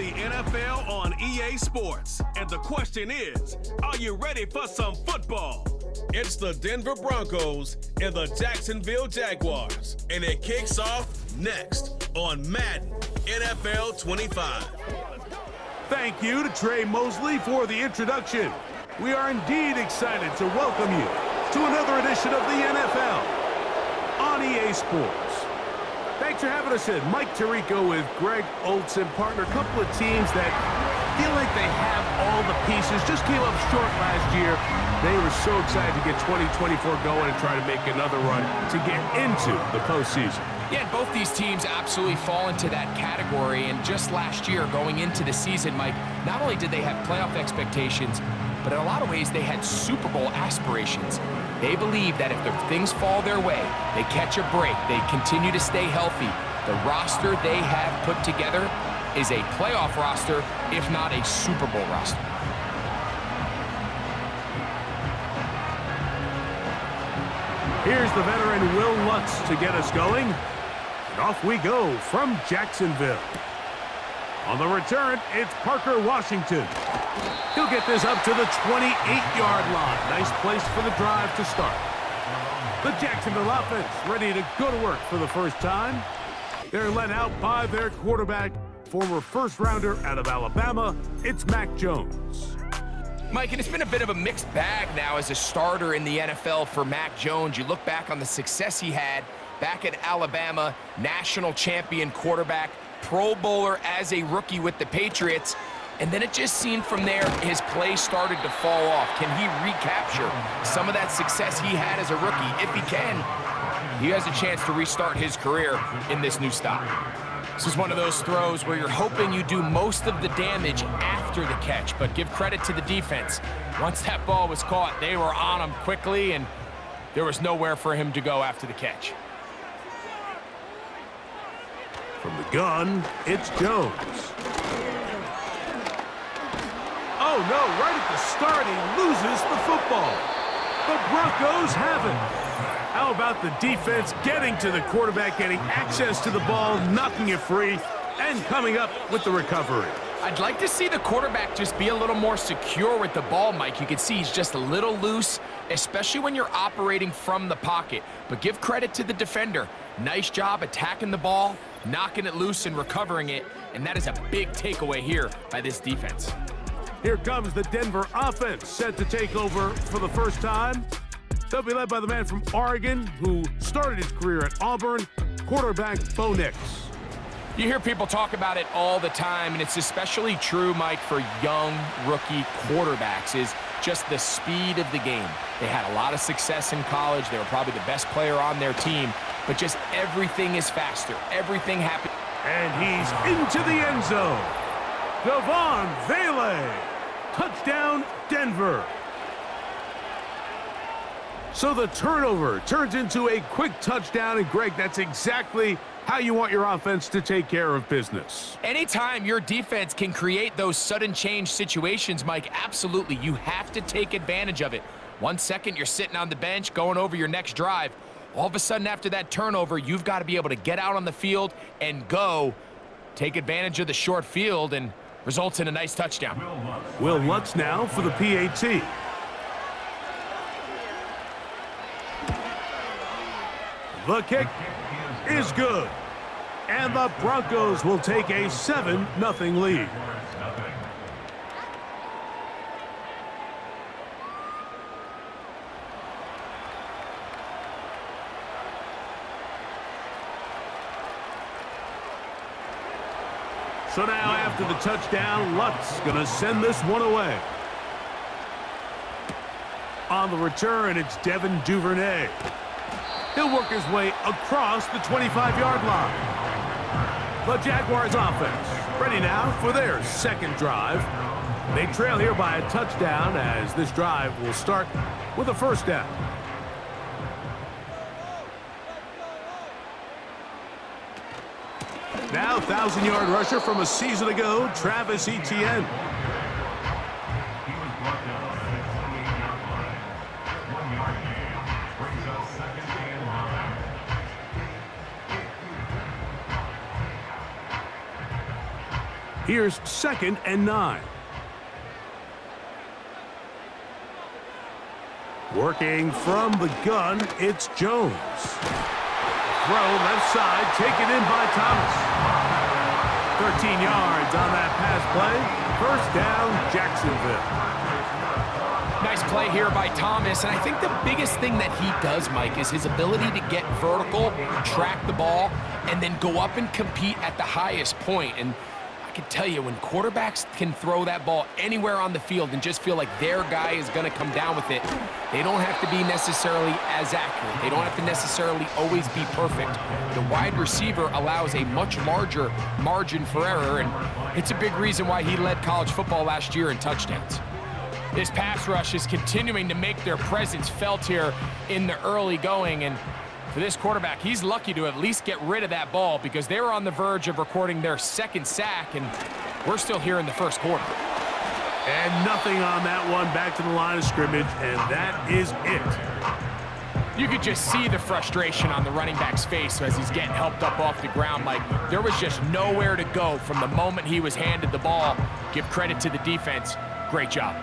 the NFL on EA Sports. And the question is, are you ready for some football? It's the Denver Broncos and the Jacksonville Jaguars. And it kicks off next on Madden NFL 25. Thank you to Trey Mosley for the introduction. We are indeed excited to welcome you to another edition of the NFL on EA Sports. Thanks for having us in. Mike Tirico with Greg Olson, partner. A couple of teams that feel like they have all the pieces. Just came up short last year. They were so excited to get 2024 going and try to make another run to get into the postseason. Yeah, and both these teams absolutely fall into that category. And just last year, going into the season, Mike, not only did they have playoff expectations, but in a lot of ways, they had Super Bowl aspirations. They believe that if things fall their way, they catch a break, they continue to stay healthy, the roster they have put together is a playoff roster, if not a Super Bowl roster. Here's the veteran Will Lutz to get us going. And off we go from Jacksonville. On the return, it's Parker Washington. He'll get this up to the 28-yard line. Nice place for the drive to start. The Jacksonville offense ready to go to work for the first time. They're led out by their quarterback, former first-rounder out of Alabama. It's Mac Jones. Mike, and it's been a bit of a mixed bag now as a starter in the NFL for Mac Jones. You look back on the success he had back at Alabama, national champion quarterback, Pro Bowler as a rookie with the Patriots, and then it just seemed from there his play started to fall off. Can he recapture some of that success he had as a rookie? If he can, he has a chance to restart his career in this new style. This is one of those throws where you're hoping you do most of the damage after the catch, but give credit to the defense. Once that ball was caught, they were on him quickly, and there was nowhere for him to go after the catch. From the gun, it's Jones. Oh, no, right at the start, he loses the football. The Broncos have it. How about the defense getting to the quarterback, getting access to the ball, knocking it free, and coming up with the recovery? I'd like to see the quarterback just be a little more secure with the ball, Mike. You can see he's just a little loose, especially when you're operating from the pocket. But give credit to the defender. Nice job attacking the ball, knocking it loose and recovering it, and that is a big takeaway here by this defense. Here comes the Denver offense, set to take over for the first time. They'll be led by the man from Oregon who started his career at Auburn, quarterback Bo Nix. You hear people talk about it all the time, and it's especially true, Mike, for young rookie quarterbacks, is just the speed of the game. They had a lot of success in college. They were probably the best player on their team, but just everything is faster. Everything happens. And he's into the end zone. Devon Vele. Touchdown, Denver. So the turnover turns into a quick touchdown, and Greg, that's exactly how you want your offense to take care of business. Anytime your defense can create those sudden change situations, Mike, absolutely, you have to take advantage of it. 1 second, you're sitting on the bench, going over your next drive. All of a sudden, after that turnover, you've got to be able to get out on the field and go. Take advantage of the short field, and results in a nice touchdown. Will Lutz now for the PAT. The kick is good. And the Broncos will take a 7-0 lead. So now after the touchdown, Lutz gonna send this one away. On the return, it's Devin Duvernay. He'll work his way across the 25-yard line. The Jaguars offense ready now for their second drive. They trail here by a touchdown as this drive will start with a first down. Now 1,000-yard rusher from a season ago, Travis Etienne. Here's 2nd and 9. Working from the gun, it's Jones. Throw left side, taken in by Thomas. 13 yards on that pass play. First down, Jacksonville. Nice play here by Thomas, and I think the biggest thing that he does, Mike, is his ability to get vertical, track the ball, and then go up and compete at the highest point. And I can tell you, when quarterbacks can throw that ball anywhere on the field and just feel like their guy is going to come down with it, they don't have to be necessarily as accurate. They don't have to necessarily always be perfect. The wide receiver allows a much larger margin for error, and it's a big reason why he led college football last year in touchdowns. This pass rush is continuing to make their presence felt here in the early going, and for this quarterback, he's lucky to at least get rid of that ball because they were on the verge of recording their 2nd sack, and we're still here in the 1st quarter. And nothing on that one, back to the line of scrimmage, and that is it. You could just see the frustration on the running back's face as he's getting helped up off the ground. Like, there was just nowhere to go from the moment he was handed the ball. Give credit to the defense. Great job.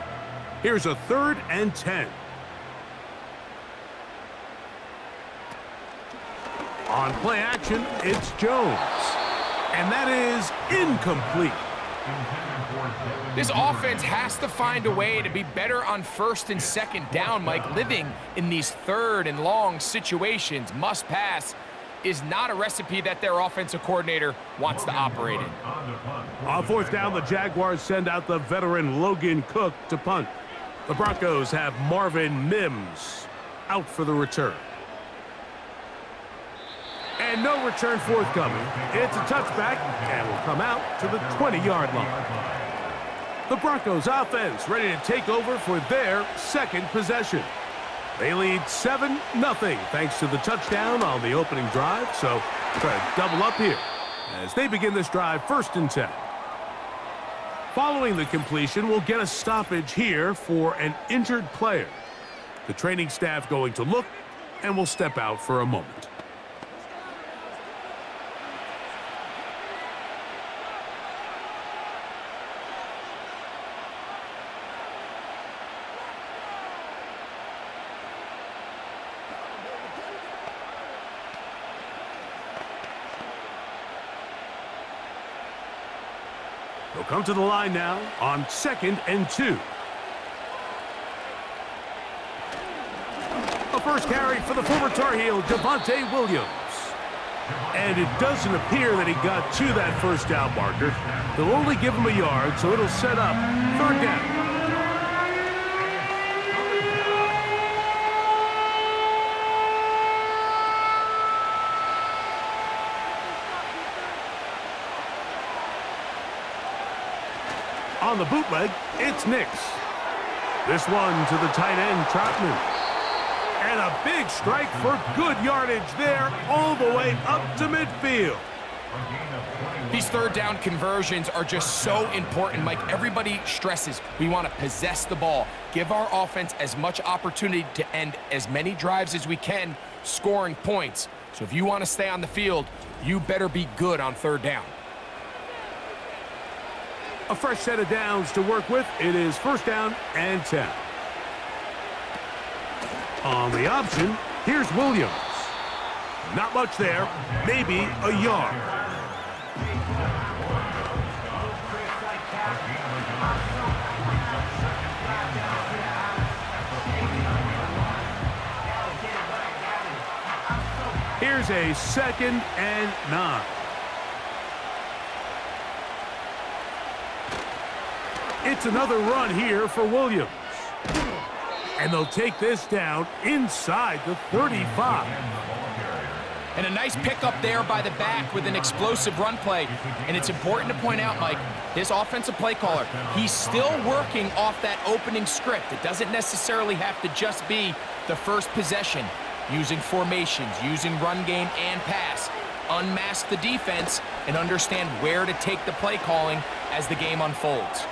Here's a 3rd and 10. On play action, it's Jones. And that is incomplete. This offense has to find a way to be better on 1st and 2nd down, Mike. Living in these 3rd and long situations, must pass, is not a recipe that their offensive coordinator wants to operate in. On 4th down, the Jaguars send out the veteran Logan Cook to punt. The Broncos have Marvin Mims out for the return. And no return forthcoming. It's a touchback and will come out to the 20-yard line. The Broncos offense ready to take over for their 2nd possession. They lead 7-0 thanks to the touchdown on the opening drive. So try to double up here as they begin this drive 1st and 10. Following the completion, we'll get a stoppage here for an injured player. The training staff going to look and will step out for a moment. They'll come to the line now on 2nd and 2. A first carry for the former Tar Heel, Javonte Williams. And it doesn't appear that he got to that 1st down marker. They'll only give him a yard, so it'll set up 3rd down. On the bootleg, it's Nix. This one to the tight end, Trotman. And a big strike for good yardage there all the way up to midfield. These 3rd down conversions are just so important. Mike, everybody stresses we want to possess the ball, give our offense as much opportunity to end as many drives as we can, scoring points. So if you want to stay on the field, you better be good on 3rd down. A fresh set of downs to work with. It is 1st down and 10. On the option, here's Williams. Not much there, maybe a yard. Here's a 2nd and 9. It's another run here for Williams. And they'll take this down inside the 35. And a nice pickup there by the back with an explosive run play. And it's important to point out, Mike, his offensive play caller, he's still working off that opening script. It doesn't necessarily have to just be the 1st possession. Using formations, using run game and pass. Unmask the defense and understand where to take the play calling as the game unfolds.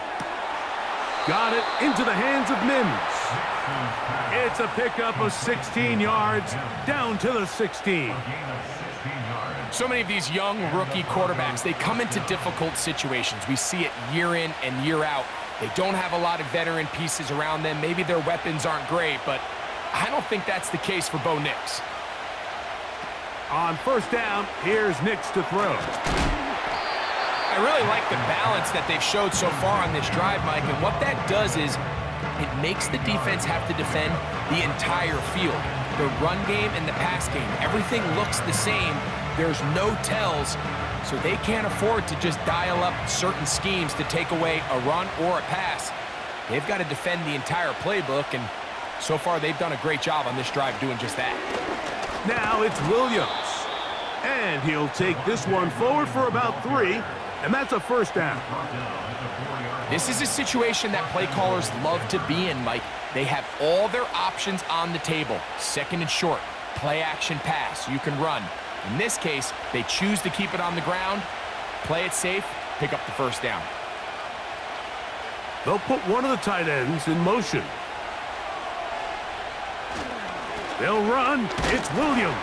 Got it into the hands of Mims. It's a pickup of 16 yards down to the 16. So many of these young rookie quarterbacks, they come into difficult situations. We see it year in and year out. They don't have a lot of veteran pieces around them. Maybe their weapons aren't great, but I don't think that's the case for Bo Nix. On first down, here's Nix to throw. I really like the balance that they've showed so far on this drive, Mike, and what that does is it makes the defense have to defend the entire field. The run game and the pass game, everything looks the same. There's no tells, so they can't afford to just dial up certain schemes to take away a run or a pass. They've got to defend the entire playbook, and so far they've done a great job on this drive doing just that. Now it's Williams. And he'll take this one forward for about 3, and that's a first down. This is a situation that play callers love to be in, Mike. They have all their options on the table. Second and short, play action pass, you can run. In this case, they choose to keep it on the ground, play it safe, pick up the first down. They'll put one of the tight ends in motion. They'll run. It's Williams.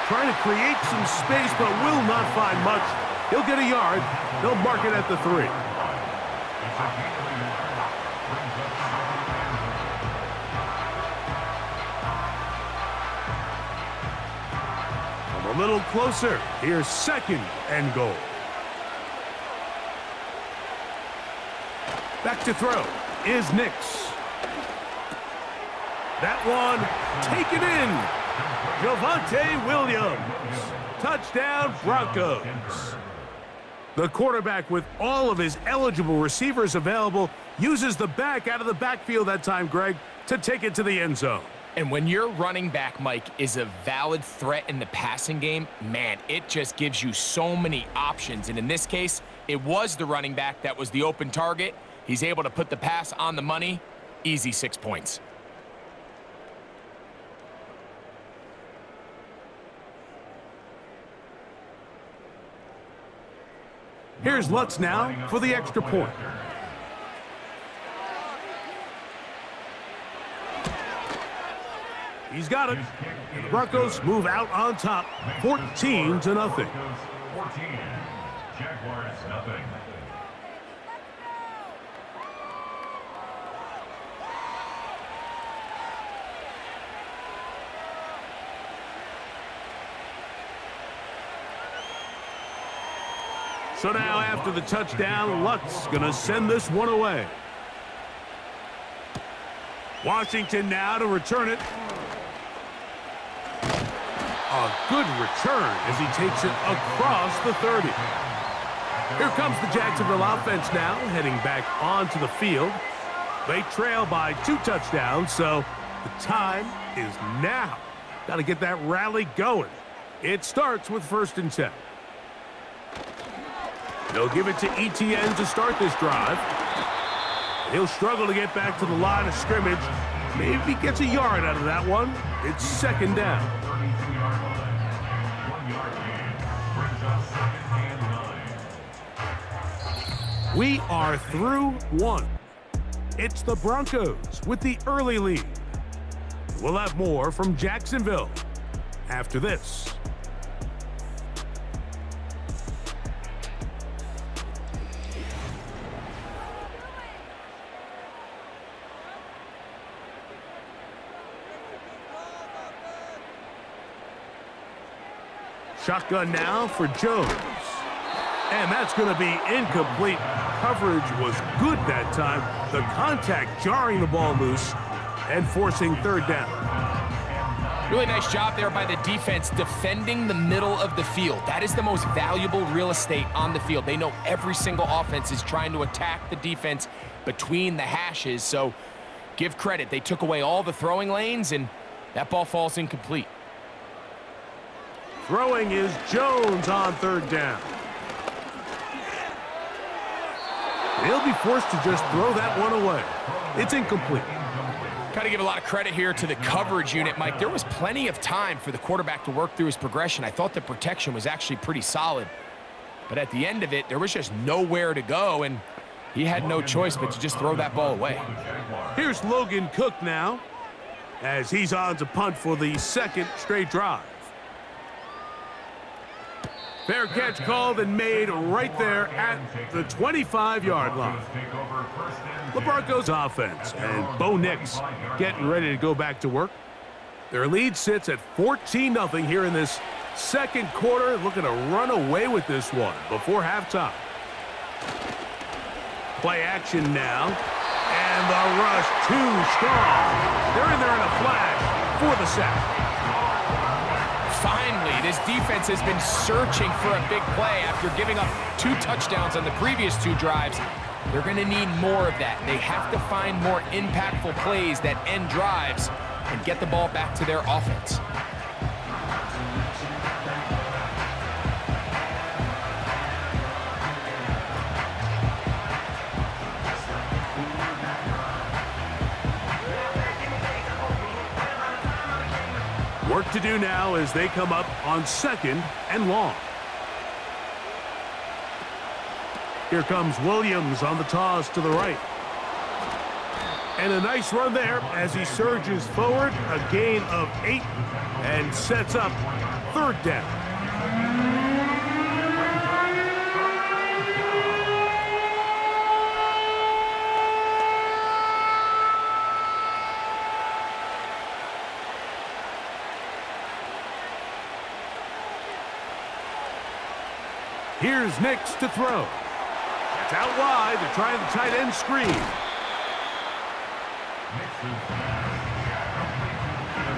Trying to create some space, but will not find much. He'll get a yard. They'll mark it at the 3. Come a little closer. Here's second and goal. Back to throw is Nix. That one taken in. Javonte Williams. Touchdown, Broncos. The quarterback, with all of his eligible receivers available, uses the back out of the backfield that time, Greg, to take it to the end zone. And when your running back, Mike, is a valid threat in the passing game, man, it just gives you so many options. And in this case, it was the running back that was the open target. He's able to put the pass on the money. Easy 6 points. Here's Lutz now for the extra point. He's got it. And the Broncos move out on top, 14-0. 14. Jaguars, nothing. So now after the touchdown, Lutz gonna send this one away. Washington now to return it. A good return as he takes it across the 30. Here comes the Jacksonville offense now, heading back onto the field. They trail by 2 touchdowns, so the time is now. Got to get that rally going. It starts with 1st and 10. They'll give it to ETN to start this drive. He'll struggle to get back to the line of scrimmage. Maybe gets a yard out of that one. It's 2nd down. 1-yard gain brings up 2nd and 9. We are through 1. It's the Broncos with the early lead. We'll have more from Jacksonville after this. Shotgun now for Jones. And that's going to be incomplete. Coverage was good that time. The contact jarring the ball loose and forcing 3rd down. Really nice job there by the defense defending the middle of the field. That is the most valuable real estate on the field. They know every single offense is trying to attack the defense between the hashes. So give credit. They took away all the throwing lanes, and that ball falls incomplete. Throwing is Jones on 3rd down. He'll be forced to just throw that one away. It's incomplete. Got to give a lot of credit here to the coverage unit, Mike. There was plenty of time for the quarterback to work through his progression. I thought the protection was actually pretty solid. But at the end of it, there was just nowhere to go, and he had no choice but to just throw that ball away. Here's Logan Cook now, as he's on to punt for the 2nd straight drive. Fair catch called and made right there at the 25-yard line. The Broncos offense and Bo Nix getting ready to go back to work. Their lead sits at 14-0 here in this second quarter, looking to run away with this one before halftime. Play action now, and the rush too strong. They're in there in a flash for the sack. Finally, this defense has been searching for a big play after giving up 2 touchdowns on the previous 2 drives. They're going to need more of that. They have to find more impactful plays that end drives and get the ball back to their offense. Work to do now as they come up on 2nd and long. Here comes Williams on the toss to the right. And a nice run there as he surges forward, a gain of 8, and sets up 3rd down. Here's Nix to throw. It's out wide. They're trying the tight end screen.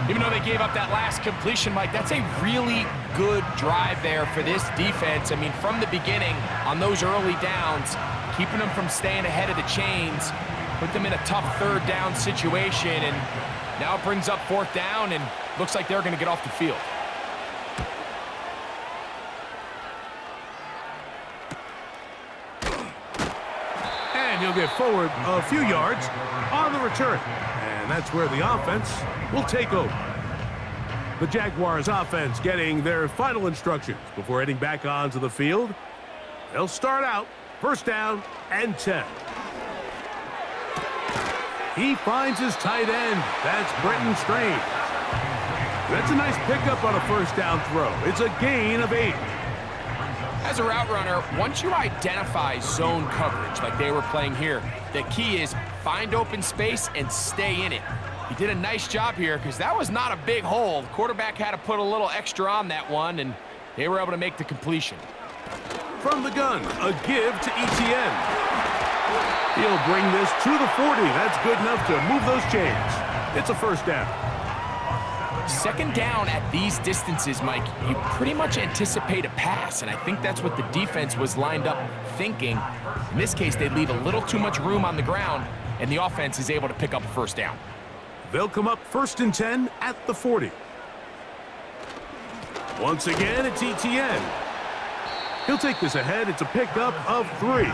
Even though they gave up that last completion, Mike, that's a really good drive there for this defense. I mean, from the beginning, on those early downs, keeping them from staying ahead of the chains, put them in a tough 3rd down situation, and now it brings up 4th down, and looks like they're going to get off the field. He'll get forward a few yards on the return. And that's where the offense will take over. The Jaguars offense getting their final instructions before heading back onto the field. They'll start out 1st down and 10. He finds his tight end. That's Brenton Strange. That's a nice pickup on a 1st down throw. It's a gain of 8. As a route runner, once you identify zone coverage like they were playing here, the key is find open space and stay in it. He did a nice job here because that was not a big hole. The quarterback had to put a little extra on that one, and they were able to make the completion. From the gun, a give to Etienne. He'll bring this to the 40. That's good enough to move those chains. It's a 1st down. 2nd down at these distances, Mike, you pretty much anticipate a pass, and I think that's what the defense was lined up thinking. In this case, they leave a little too much room on the ground, and the offense is able to pick up a 1st down. They'll come up 1st and 10 at the 40. Once again, it's Etienne. He'll take this ahead. It's a pickup of 3.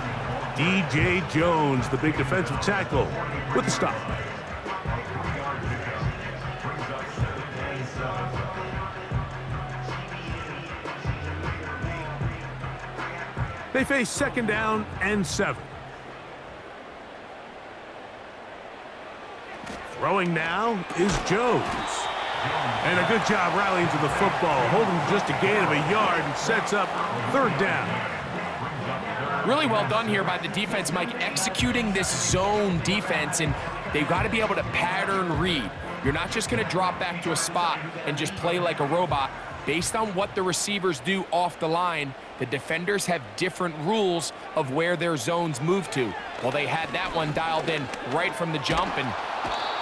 DJ Jones, the big defensive tackle, with the stop. They face 2nd down and 7. Throwing now is Jones. And a good job rallying to the football, holding just a gain of a yard and sets up 3rd down. Really well done here by the defense, Mike, executing this zone defense, and they've got to be able to pattern read. You're not just going to drop back to a spot and just play like a robot. Based on what the receivers do off the line, the defenders have different rules of where their zones move to. Well, they had that one dialed in right from the jump, and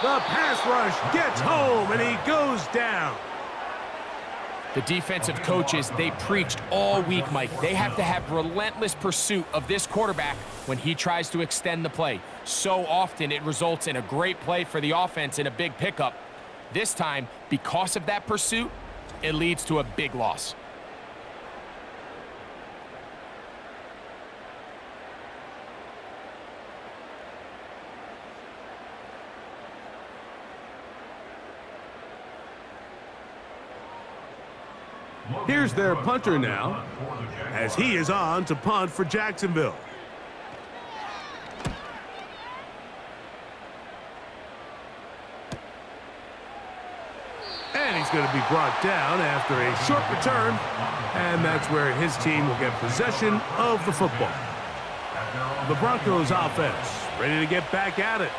the pass rush gets home, and he goes down. The defensive coaches, they preached all week, Mike. They have to have relentless pursuit of this quarterback when he tries to extend the play. So often it results in a great play for the offense and a big pickup. This time, because of that pursuit, it leads to a big loss. Here's their punter now, as he is on to punt for Jacksonville. And he he's going to be brought down after a short return, and that's where his team will get possession of the football. The Broncos offense ready to get back at it.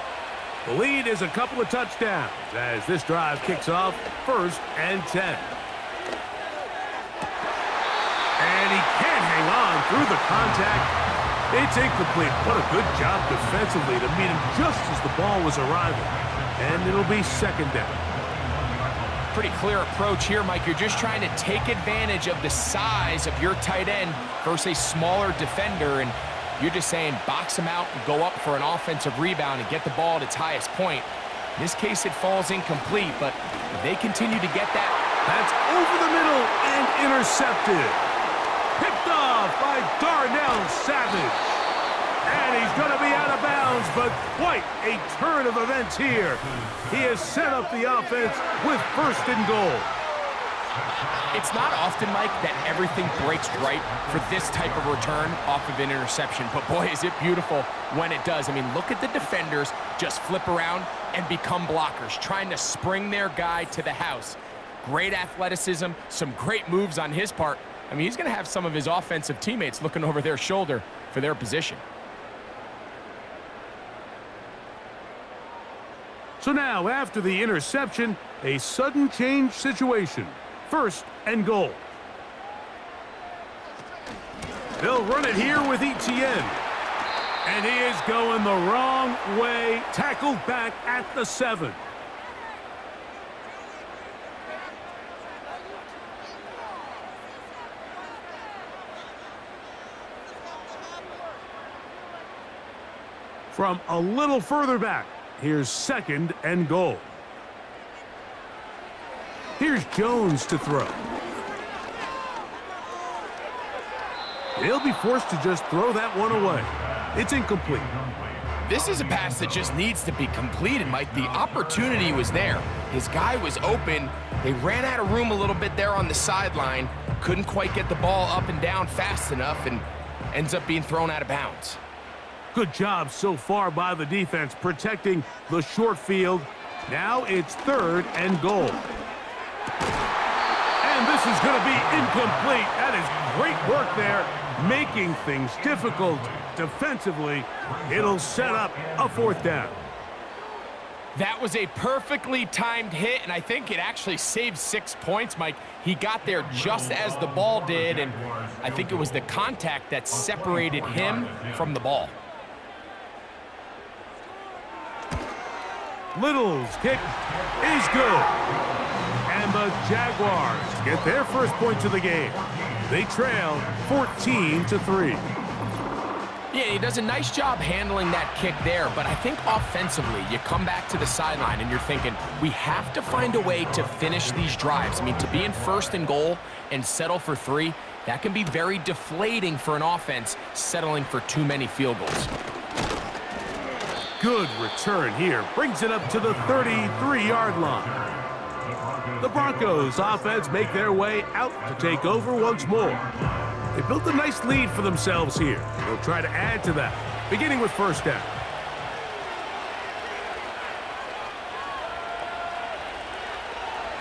The lead is a couple of touchdowns as this drive kicks off 1st and 10. And he can't hang on through the contact. It's incomplete. What a good job defensively to meet him just as the ball was arriving. And it'll be 2nd down. Pretty clear approach here, Mike. You're just trying to take advantage of the size of your tight end versus a smaller defender, and you're just saying box him out and go up for an offensive rebound and get the ball at its highest point. In this case, it falls incomplete, but if they continue to get that, that's over the middle and intercepted. Picked off by Darnell Savage. And he's going to be out of bounds, but quite a turn of events here. He has set up the offense with 1st and goal. It's not often, Mike, that everything breaks right for this type of return off of an interception, but boy, is it beautiful when it does. I mean, look at the defenders just flip around and become blockers, trying to spring their guy to the house. Great athleticism, some great moves on his part. I mean, he's going to have some of his offensive teammates looking over their shoulder for their position. So now, after the interception, a sudden change situation. 1st and goal. They'll run it here with Etienne. And he is going the wrong way. Tackled back at the 7. From a little further back, here's 2nd and goal. Here's Jones to throw. He'll be forced to just throw that one away. It's incomplete. This is a pass that just needs to be completed, Mike. The opportunity was there. His guy was open. They ran out of room a little bit there on the sideline. Couldn't quite get the ball up and down fast enough and ends up being thrown out of bounds. Good job so far by the defense protecting the short field. Now it's 3rd and goal. And this is going to be incomplete. That is great work there, making things difficult defensively. It'll set up a 4th down. That was a perfectly timed hit, and I think it actually saved 6 points, Mike. He got there just as the ball did, and I think it was the contact that separated him from the ball. Little's kick is good. And the Jaguars get their 1st points of the game. They trail 14-3. Yeah, he does a nice job handling that kick there, but I think offensively, you come back to the sideline and you're thinking, we have to find a way to finish these drives. I mean, to be in 1st and goal and settle for 3, that can be very deflating for an offense settling for too many field goals. Good return here. Brings it up to the 33-yard line. The Broncos offense make their way out to take over once more. They built a nice lead for themselves here. They'll try to add to that, beginning with 1st down.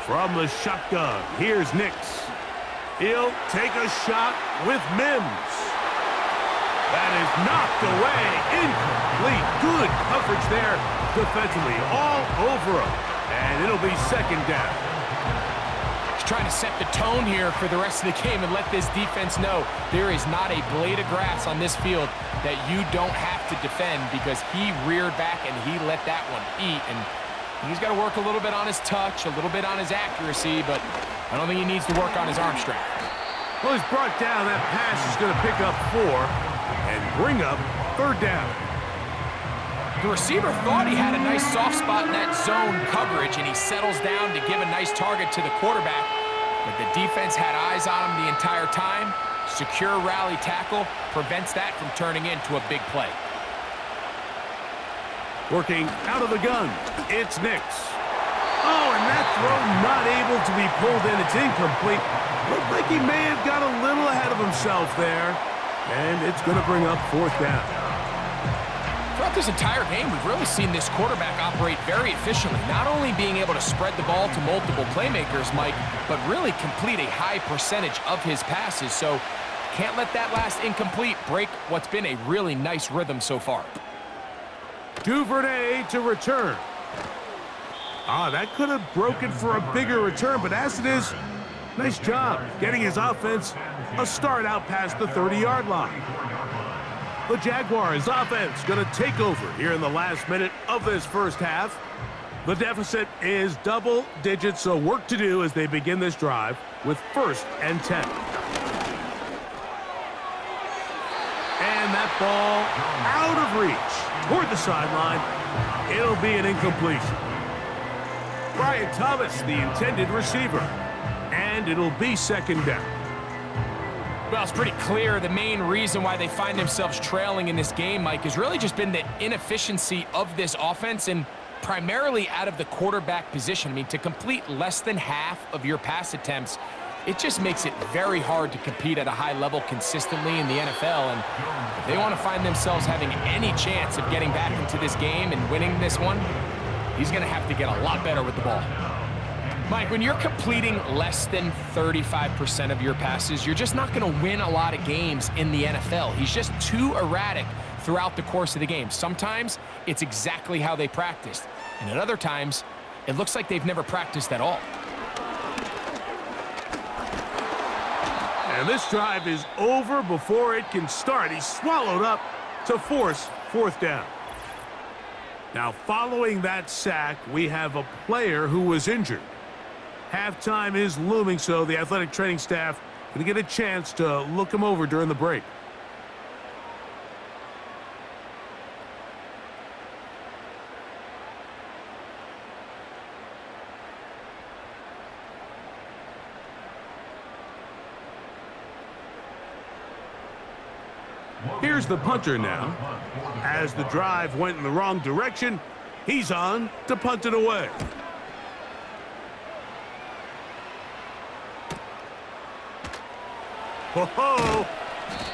From the shotgun, here's Nix. He'll take a shot with Mims. That is knocked away, incomplete. Good coverage there defensively, all over him. And it'll be 2nd down. He's trying to set the tone here for the rest of the game and let this defense know there is not a blade of grass on this field that you don't have to defend, because he reared back and he let that one eat. And he's got to work a little bit on his touch, a little bit on his accuracy, but I don't think he needs to work on his arm strength. Well, he's brought down. That pass is going to pick up 4 and bring up 3rd down. The receiver thought he had a nice soft spot in that zone coverage, and he settles down to give a nice target to the quarterback. But the defense had eyes on him the entire time. Secure rally tackle prevents that from turning into a big play. Working out of the gun, it's Nix. Oh, and that throw not able to be pulled in. It's incomplete. Looked like he may have got a little ahead of himself there. And it's going to bring up 4th down. Throughout this entire game, we've really seen this quarterback operate very efficiently, not only being able to spread the ball to multiple playmakers, Mike, but really complete a high percentage of his passes. So can't let that last incomplete break what's been a really nice rhythm so far. Duvernay to return. That could have broken for a bigger return, but as it is, nice job getting his offense a start out past the 30-yard line. The Jaguars offense going to take over here in the last minute of this first half. The deficit is double digits, so work to do as they begin this drive with 1st and 10. And that ball out of reach toward the sideline. It'll be an incompletion. Brian Thomas, the intended receiver. And it'll be 2nd down. Well, it's pretty clear the main reason why they find themselves trailing in this game, Mike, has really just been the inefficiency of this offense and primarily out of the quarterback position. I mean, to complete less than half of your pass attempts, it just makes it very hard to compete at a high level consistently in the NFL. And if they want to find themselves having any chance of getting back into this game and winning this one, he's going to have to get a lot better with the ball. Mike, when you're completing less than 35% of your passes, you're just not going to win a lot of games in the NFL. He's just too erratic throughout the course of the game. Sometimes it's exactly how they practiced, and at other times, it looks like they've never practiced at all. And this drive is over before it can start. He's swallowed up to force 4th down. Now, following that sack, we have a player who was injured. Halftime is looming, so the athletic training staff going to get a chance to look him over during the break. Here's the punter now. As the drive went in the wrong direction, he's on to punt it away. Ho-ho!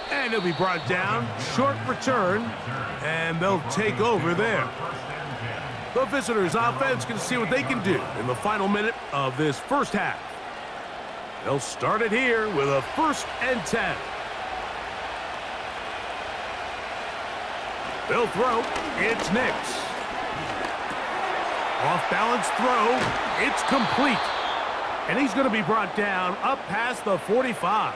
And he'll be brought down. Short return, and they'll take over there. The visitors' offense can see what they can do in the final minute of this first half. They'll start it here with a 1st and 10. They'll throw. It's Nix. Off-balance throw. It's complete. And he's going to be brought down up past the 45.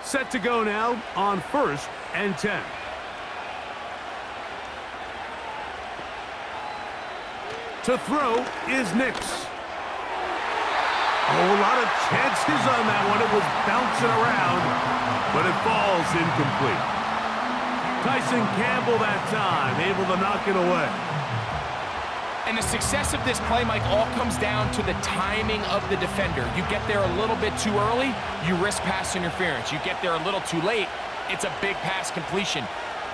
Set to go now on 1st and 10. To throw is Nix. A lot of chances on that one. It was bouncing around, but it falls incomplete. Tyson Campbell that time, able to knock it away. And the success of this play, Mike, all comes down to the timing of the defender. You get there a little bit too early, you risk pass interference. You get there a little too late, it's a big pass completion.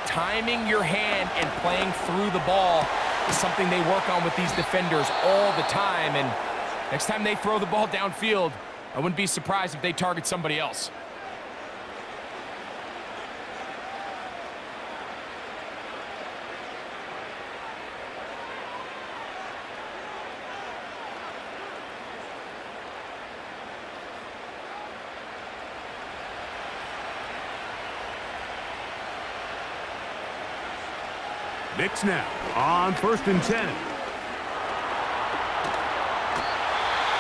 Timing your hand and playing through the ball is something they work on with these defenders all the time. And next time they throw the ball downfield, I wouldn't be surprised if they target somebody else. Nix now on 1st and 10.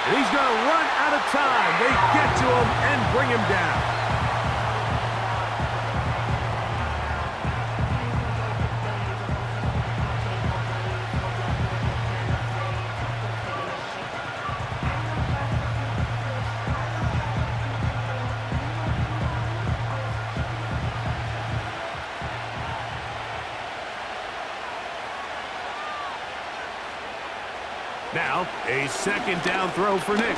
And he's going to run out of time. They get to him and bring him down. Now, a 2nd down throw for Nix.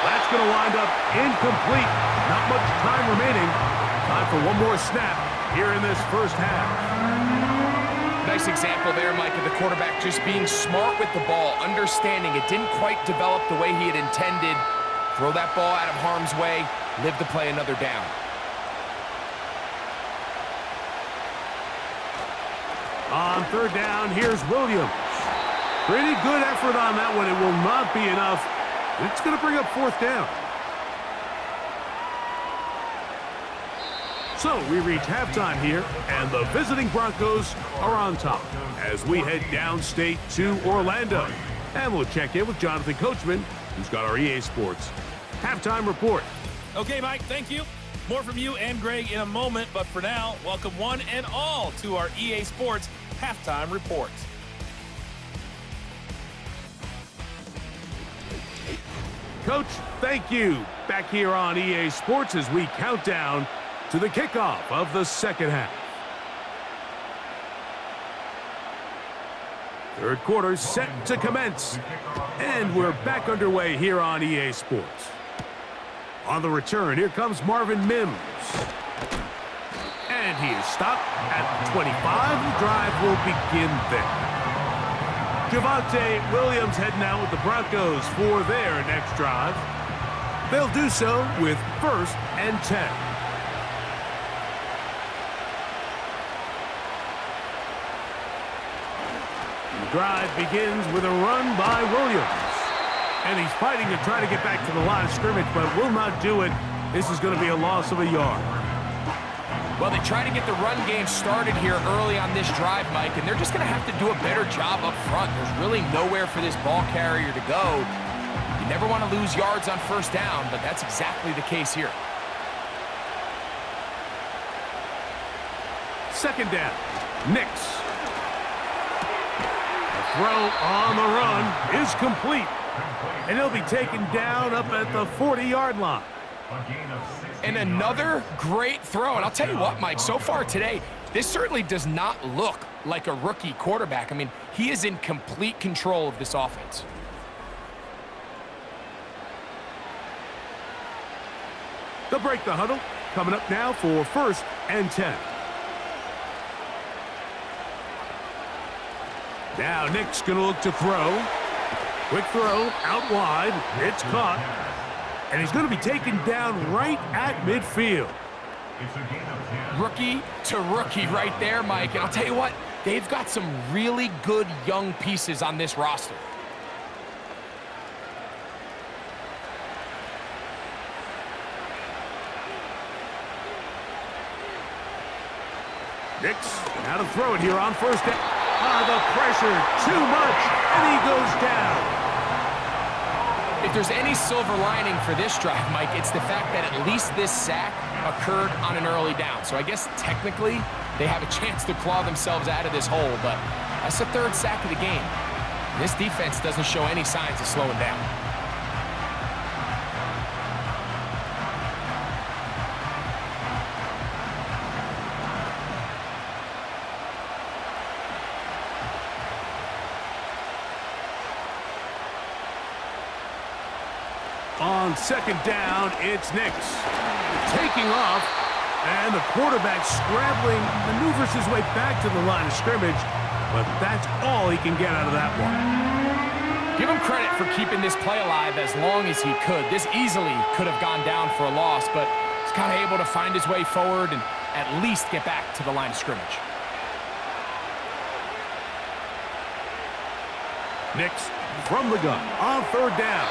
That's going to wind up incomplete. Not much time remaining. Time for one more snap here in this first half. Nice example there, Mike, of the quarterback just being smart with the ball, understanding it didn't quite develop the way he had intended. Throw that ball out of harm's way, live to play another down. On third down, here's Williams. Pretty good effort on that one. It will not be enough. It's going to bring up fourth down. So we reach halftime here, and the visiting Broncos are on top as we head downstate to Orlando. And we'll check in with Jonathan Coachman, who's got our EA Sports halftime report. Okay, Mike, thank you. More from you and Greg in a moment, but for now, welcome one and all to our EA Sports halftime report. Coach, thank you. Back here on EA Sports as we count down to the kickoff of the second half. Third quarter set to commence. And we're back underway here on EA Sports. On the return, here comes Marvin Mims. And he is stopped at the 25. The drive will begin there. Javonte Williams heading out with the Broncos for their next drive. They'll do so with 1st and 10. The drive begins with a run by Williams. And he's fighting to try to get back to the line of scrimmage, but will not do it. This is going to be a loss of a yard. Well, they try to get the run game started here early on this drive, Mike, and they're just going to have to do a better job up front. There's really nowhere for this ball carrier to go. You never want to lose yards on first down, but that's exactly the case here. Second down, Nix. The throw on the run is complete. And he'll be taken down up at the 40-yard line. And another great throw. And I'll tell you what, Mike, so far today, this certainly does not look like a rookie quarterback. I mean, he is in complete control of this offense. They'll break the huddle. Coming up now for 1st and 10. Now Nick's going to look to throw. Quick throw out wide. It's caught. And he's going to be taken down right at midfield. Rookie to rookie right there, Mike. And I'll tell you what, they've got some really good young pieces on this roster. Nix, now to throw it here on 1st down. The pressure, too much, and he goes down. If there's any silver lining for this drive, Mike, it's the fact that at least this sack occurred on an early down. So I guess technically they have a chance to claw themselves out of this hole, but that's the 3rd sack of the game. This defense doesn't show any signs of slowing down. On 2nd down, it's Nix. Taking off, and the quarterback scrambling, maneuvers his way back to the line of scrimmage, but that's all he can get out of that one. Give him credit for keeping this play alive as long as he could. This easily could have gone down for a loss, but he's kind of able to find his way forward and at least get back to the line of scrimmage. Nix from the gun on 3rd down.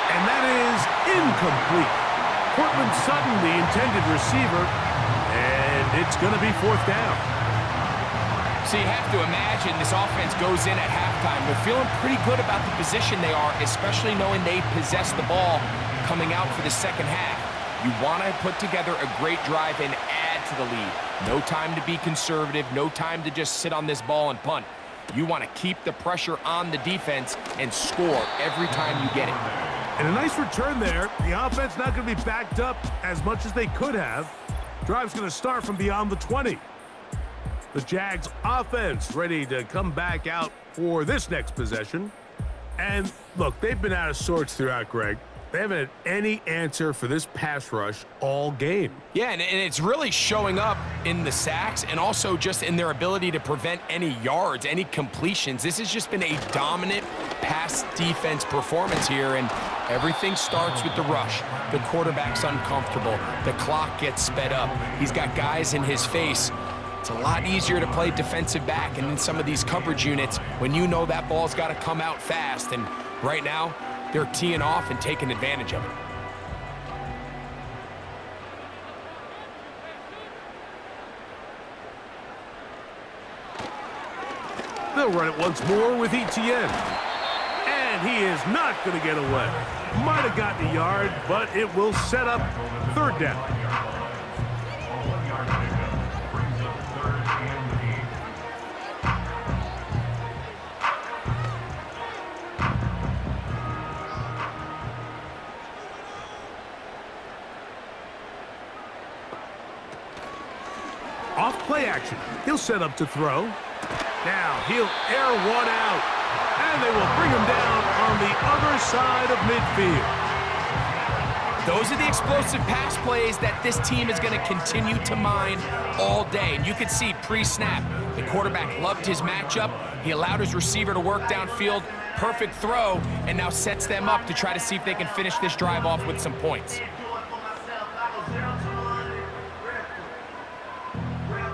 And that is incomplete. Cortland Sutton, the intended receiver, and it's going to be 4th down. So you have to imagine this offense goes in at halftime. They're feeling pretty good about the position they are, especially knowing they possess the ball coming out for the second half. You want to put together a great drive and add to the lead. No time to be conservative, no time to just sit on this ball and punt. You want to keep the pressure on the defense and score every time you get it. And a nice return there. The offense not going to be backed up as much as they could have. Drive's going to start from beyond the 20. The Jags offense ready to come back out for this next possession. And look, they've been out of sorts throughout, Greg. They haven't had any answer for this pass rush all game. Yeah, and it's really showing up in the sacks and also just in their ability to prevent any yards, any completions. This has just been a dominant pass defense performance here, and everything starts with the rush. The quarterback's uncomfortable. The clock gets sped up. He's got guys in his face. It's a lot easier to play defensive back and in some of these coverage units when you know that ball's got to come out fast, and right now, they're teeing off and taking advantage of it. They'll run it once more with Etienne. And he is not going to get away. Might have gotten a yard, but it will set up third down. 1-yard pickup brings up 3rd and 8. Off play action. He'll set up to throw. Now he'll air one out. And they will bring him down on the other side of midfield. Those are the explosive pass plays that this team is going to continue to mine all day. And you can see pre-snap, the quarterback loved his matchup. He allowed his receiver to work downfield. Perfect throw, and now sets them up to try to see if they can finish this drive off with some points.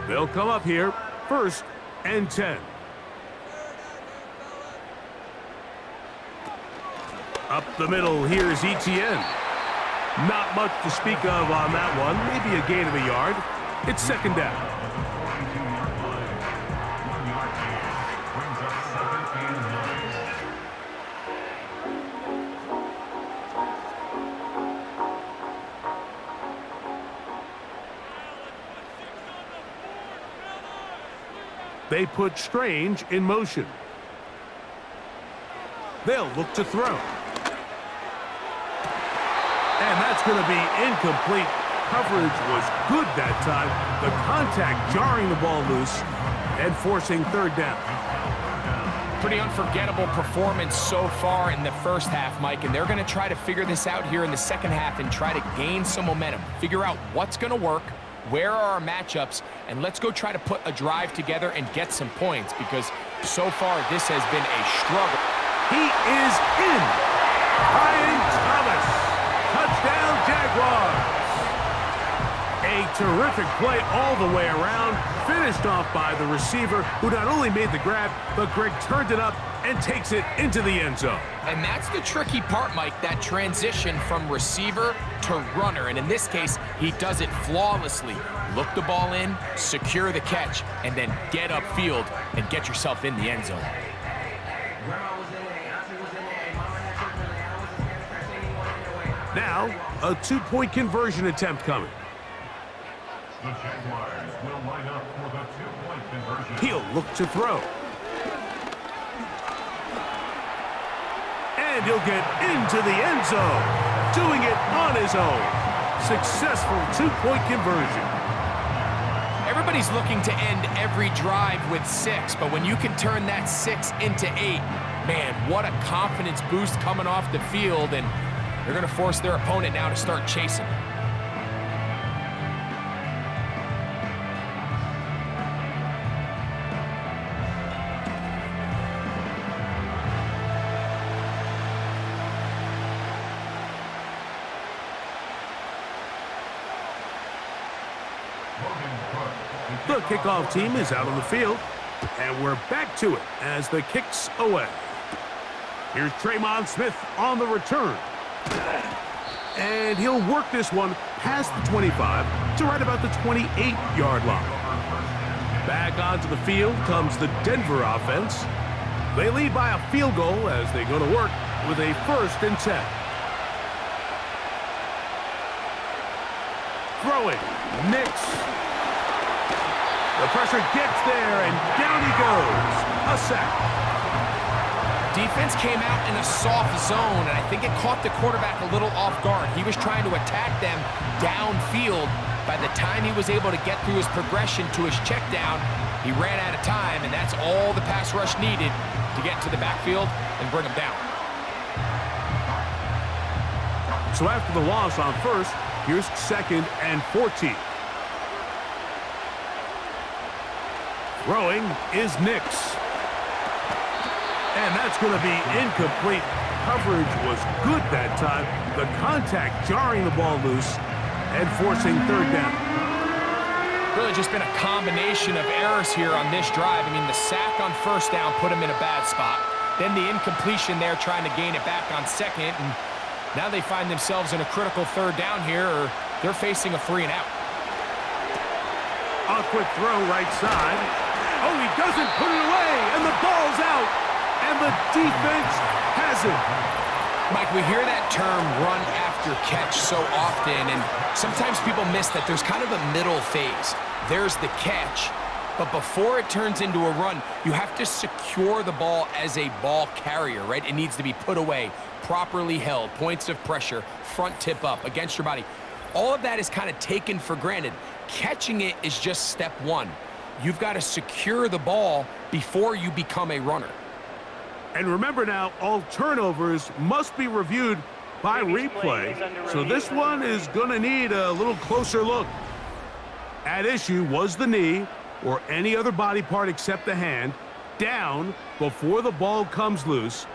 They'll come up here, 1st and 10. Up the middle, here's Etienne. Not much to speak of on that one. Maybe a gain of a yard. It's 2nd down. 22-yard line. 1-yard gain brings up 7th and 9. They put Strange in motion. They'll look to throw. And that's going to be incomplete. Coverage was good that time. The contact jarring the ball loose and forcing 3rd down. Pretty unforgettable performance so far in the first half, Mike, and they're going to try to figure this out here in the second half and try to gain some momentum. Figure out what's going to work, where are our matchups, and let's go try to put a drive together and get some points, because so far this has been a struggle. He is in. Ryan Thomas. Touchdown, Jaguars. A terrific play all the way around, finished off by the receiver, who not only made the grab, but Greg turned it up and takes it into the end zone. And that's the tricky part, Mike, that transition from receiver to runner. And in this case, he does it flawlessly. Look the ball in, secure the catch, and then get upfield and get yourself in the end zone. Now, a 2-point conversion attempt coming. The Jaguars will line up for the 2-point conversion. He'll look to throw. And he'll get into the end zone, doing it on his own. Successful 2-point conversion. Everybody's looking to end every drive with 6, but when you can turn that 6 into 8, man, what a confidence boost coming off the field, and they're going to force their opponent now to start chasing. The kickoff team is out on the field, and we're back to it as the kick's away. Here's Tremon Smith on the return. And he'll work this one past the 25 to right about the 28-yard line. Back onto the field comes the Denver offense. They lead by a field goal as they go to work with a 1st and 10. Throwing, Nix. The pressure gets there, and down he goes. A sack. Defense came out in a soft zone, and I think it caught the quarterback a little off guard. He was trying to attack them downfield. By the time he was able to get through his progression to his check down, he ran out of time, and that's all the pass rush needed to get to the backfield and bring him down. So after the loss on first, here's 2nd and 14. Throwing is Nix. And that's going to be incomplete. Coverage was good that time. The contact jarring the ball loose and forcing 3rd down. Really just been a combination of errors here on this drive. I mean, the sack on 1st down put him in a bad spot. Then the incompletion there trying to gain it back on 2nd. And now they find themselves in a critical 3rd down here, or they're facing a 3 and out. A quick throw right side. Oh, he doesn't put it away, and the ball's out. And the defense has it. Mike, we hear that term run after catch so often, and sometimes people miss that there's kind of a middle phase. There's the catch, but before it turns into a run, you have to secure the ball as a ball carrier, right? It needs to be put away, properly held, points of pressure, front tip up against your body. All of that is kind of taken for granted. Catching it is just step one. You've got to secure the ball before you become a runner. And remember now, all turnovers must be reviewed by replay. So this one is going to need a little closer look. At issue was the knee or any other body part except the hand down before the ball comes loose.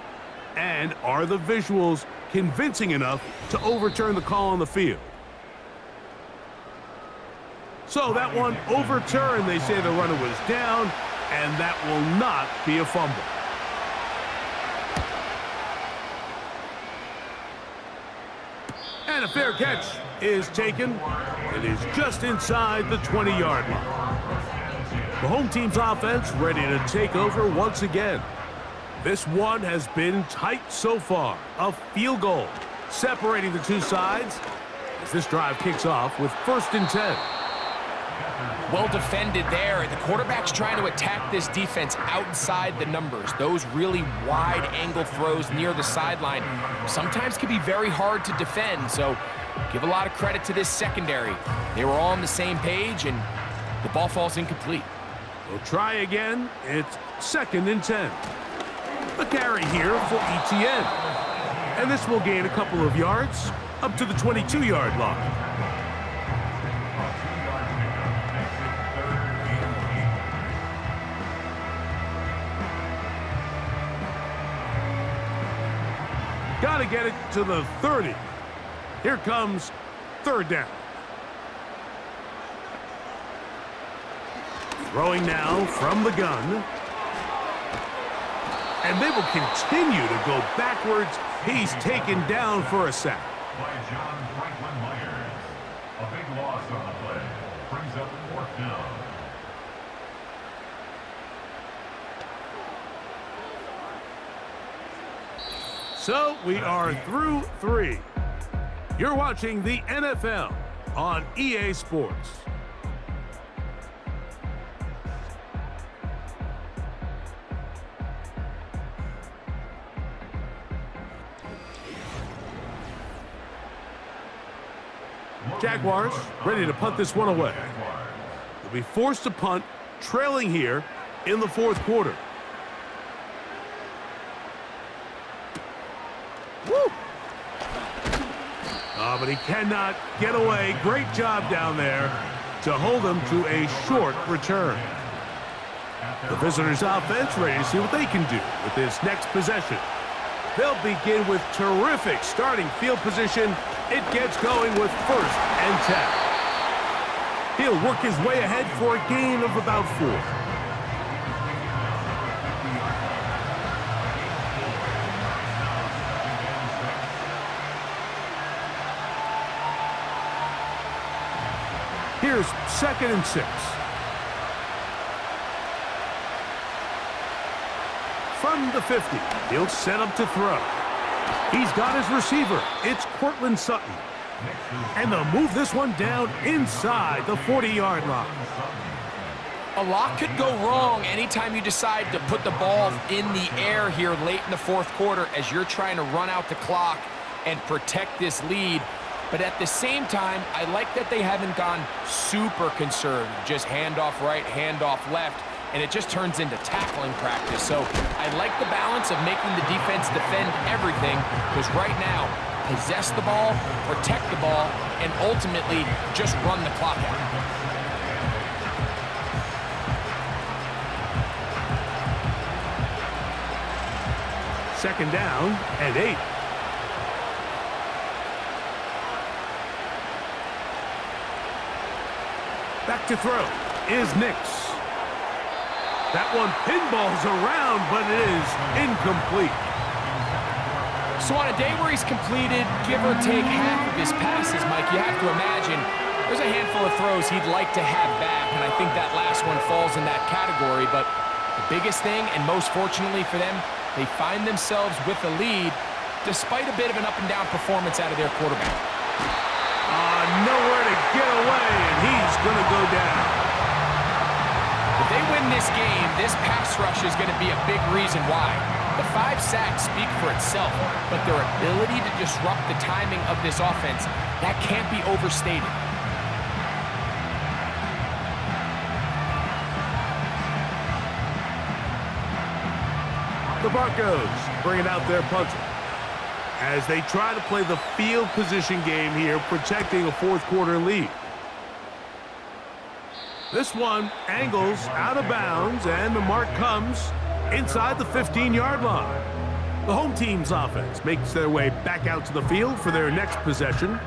And are the visuals convincing enough to overturn the call on the field? So that one overturned. They say the runner was down, and that will not be a fumble. And a fair catch is taken. It is just inside the 20-yard line. The home team's offense ready to take over once again. This one has been tight so far. A field goal separating the two sides as this drive kicks off with 1st and 10. Well defended there. The quarterback's trying to attack this defense outside the numbers. Those really wide angle throws near the sideline sometimes can be very hard to defend. So give a lot of credit to this secondary. They were all on the same page, and the ball falls incomplete. We'll try again. It's 2nd and 10. The carry here for ETN. And this will gain a couple of yards up to the 22-yard line. Got to get it to the 30. Here comes 3rd down. Throwing now from the gun. And they will continue to go backwards. He's taken down for a sack. By John Franklin Myers. A big loss on the play. Brings up 4th down. So we are through 3. You're watching the NFL on EA Sports. Jaguars ready to punt this one away. They'll be forced to punt, trailing here in the 4th quarter. Woo! Oh, but he cannot get away. Great job down there to hold him to a short return. The visitors' offense ready to see what they can do with this next possession. They'll begin with terrific starting field position. It gets going with 1st and 10. He'll work his way ahead for a gain of about 4. Here's 2nd and 6. From the 50, he'll set up to throw. He's got his receiver. It's Cortland Sutton. And they'll move this one down inside the 40-yard line. A lot could go wrong anytime you decide to put the ball in the air here late in the 4th quarter as you're trying to run out the clock and protect this lead. But at the same time, I like that they haven't gone super conservative. Just handoff right, handoff left, and it just turns into tackling practice. So I like the balance of making the defense defend everything, because right now, possess the ball, protect the ball, and ultimately just run the clock out. Second down and 8. Back to throw is Nix. That one pinballs around, but it is incomplete. So on a day where he's completed, give or take half of his passes, Mike, you have to imagine there's a handful of throws he'd like to have back, and I think that last one falls in that category. But the biggest thing, and most fortunately for them, they find themselves with a lead despite a bit of an up-and-down performance out of their quarterback. Nowhere to get away, and he's going to go down. If they win this game, this pass rush is going to be a big reason why. The 5 sacks speak for itself, but their ability to disrupt the timing of this offense, that can't be overstated. The Broncos bringing out their punter as they try to play the field position game here, protecting a fourth-quarter lead. This one angles out of bounds, and the mark comes inside the 15-yard line. The home team's offense makes their way back out to the field for their next possession.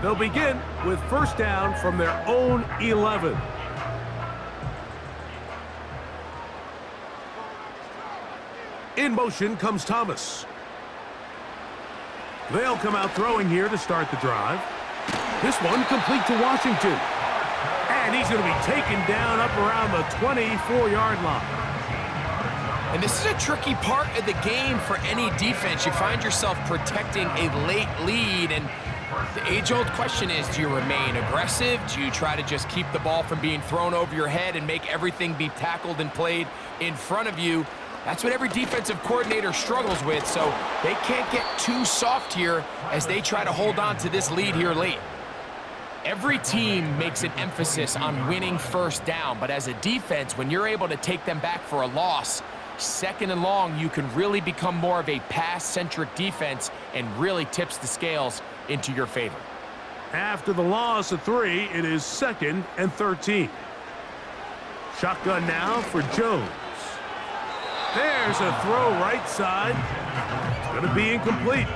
They'll begin with first down from their own 11. In motion comes Thomas. They'll come out throwing here to start the drive. This one complete to Washington. And he's going to be taken down up around the 24-yard line. And this is a tricky part of the game for any defense. You find yourself protecting a late lead, and the age-old question is, do you remain aggressive? Do you try to just keep the ball from being thrown over your head and make everything be tackled and played in front of you? That's what every defensive coordinator struggles with, so they can't get too soft here as they try to hold on to this lead here late. Every team makes an emphasis on winning first down, but as a defense, when you're able to take them back for a loss, second and long, you can really become more of a pass-centric defense and really tips the scales into your favor. After the loss of 3, it is 2nd and 13. Shotgun now for Jones. There's a throw right side. It's going to be incomplete.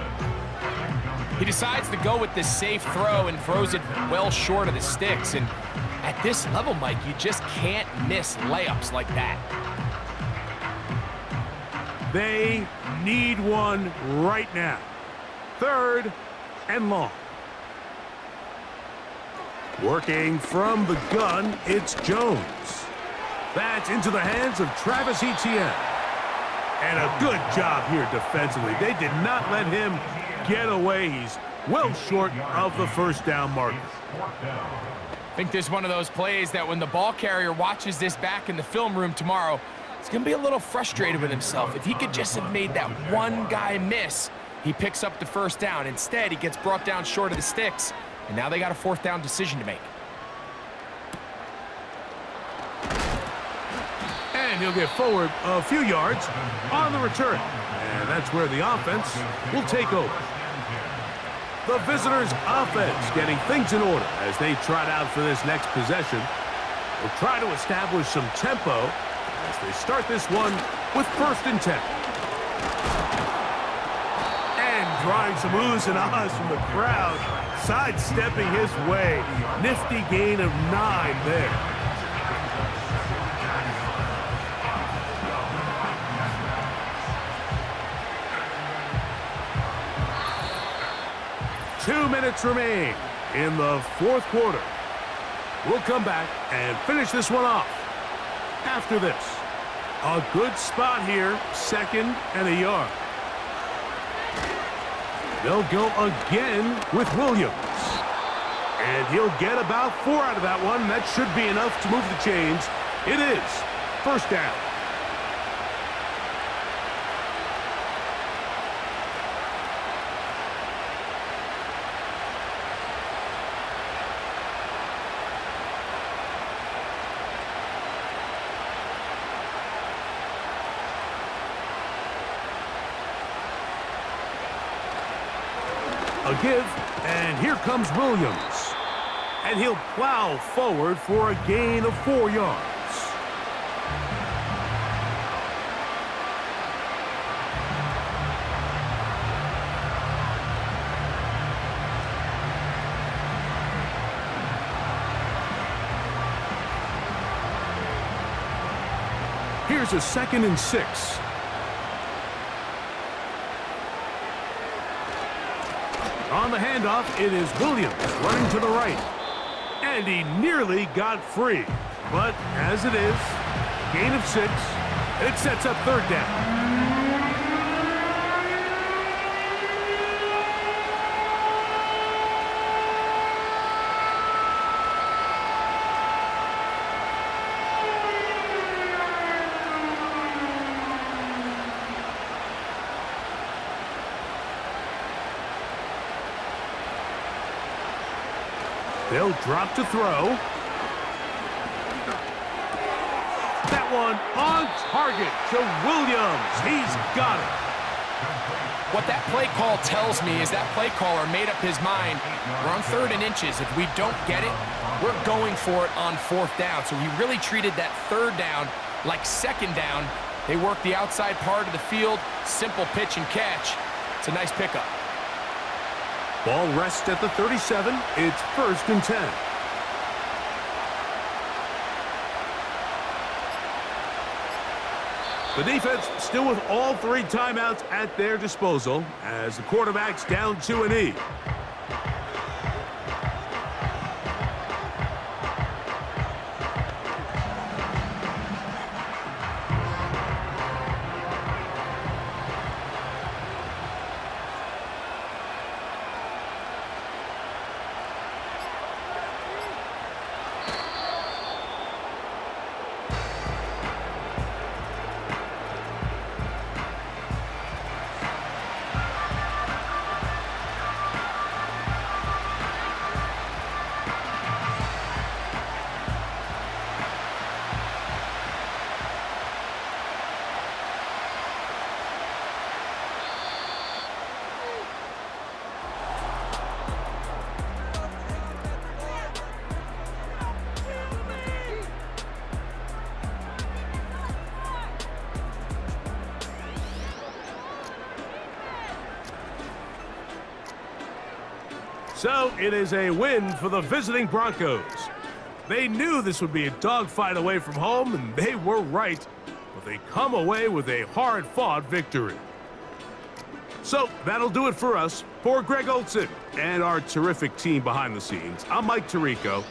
He decides to go with this safe throw and throws it well short of the sticks. And at this level, Mike, you just can't miss layups like that. They need one right now. 3rd and long. Working from the gun, it's Jones. That's into the hands of Travis Etienne. And a good job here defensively. They did not let him get away. He's well short of the first down marker. I think this is one of those plays that when the ball carrier watches this back in the film room tomorrow, he's going to be a little frustrated with himself. If he could just have made that one guy miss, he picks up the first down. Instead, he gets brought down short of the sticks, and now they got a 4th down decision to make. And he'll get forward a few yards on the return. And that's where the offense will take over. The visitors' offense getting things in order as they trot out for this next possession. They'll try to establish some tempo as they start this one with 1st and 10. And drawing some oohs and ahs from the crowd, sidestepping his way. Nifty gain of 9 there. Two minutes remain in the 4th quarter. We'll come back and finish this one off after this. A good spot here, 2nd and a yard. They'll go again with Williams. And he'll get about 4 out of that one. That should be enough to move the chains. It is 1st down. A give, and here comes Williams. And he'll plow forward for a gain of 4 yards. Here's a 2nd and 6. On the handoff, it is Williams running to the right. And he nearly got free. But as it is, gain of 6, and it sets up 3rd down. They'll drop to throw. That one on target to Williams. He's got it. What that play call tells me is that play caller made up his mind. We're on 3rd and inches. If we don't get it, we're going for it on 4th down. So he really treated that 3rd down like 2nd down. They work the outside part of the field. Simple pitch and catch. It's a nice pickup. Ball rests at the 37. It's 1st and 10. The defense still with all 3 timeouts at their disposal as the quarterback's down to a knee. So it is a win for the visiting Broncos. They knew this would be a dogfight away from home, and they were right. But they come away with a hard-fought victory. So that'll do it for us. For Greg Olson and our terrific team behind the scenes, I'm Mike Tirico.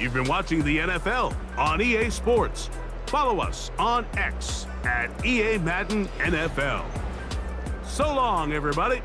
You've been watching the NFL on EA Sports. Follow us on X at EA Madden NFL. So long, everybody.